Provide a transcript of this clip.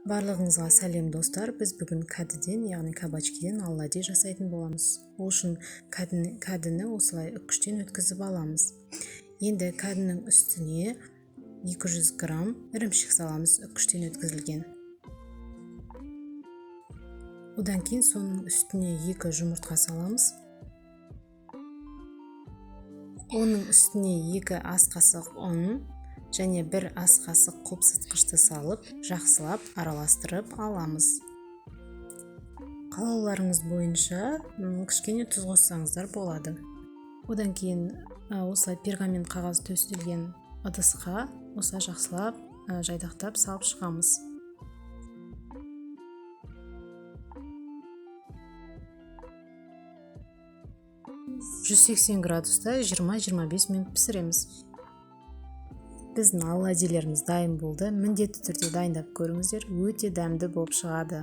Барлығыңызға сәлем достар. Біз бүгін кәдіден, яғни кабачкиден оладьи жасайтын боламыз. Ол үшін кәдіні осылай үккіштен өткізіп аламыз. Енді кәдінің үстіне 200 грамм ірімшік саламыз, үккіштен өткізілген. Одан кейін соның үстіне 2 жұмыртқа саламыз. Оның үстіне 2 ас қасық ұн және 1 ас қасық қопсытқышты салып, жақсылап араластырып аламыз. Қалауларыңыз бойынша кішкене тұз қоссаңыздар болады. Одан кейін осылай пергамент қағаз төселген ыдысқа осылай жақсылап жайдақтап салып шығамыз. (180 градуста 20-25 минут пісіреміз. Біздің оладьилеріміз дайын болды. Міндетті түрде дайындап көріңіздер, өте дәмді болып шығады.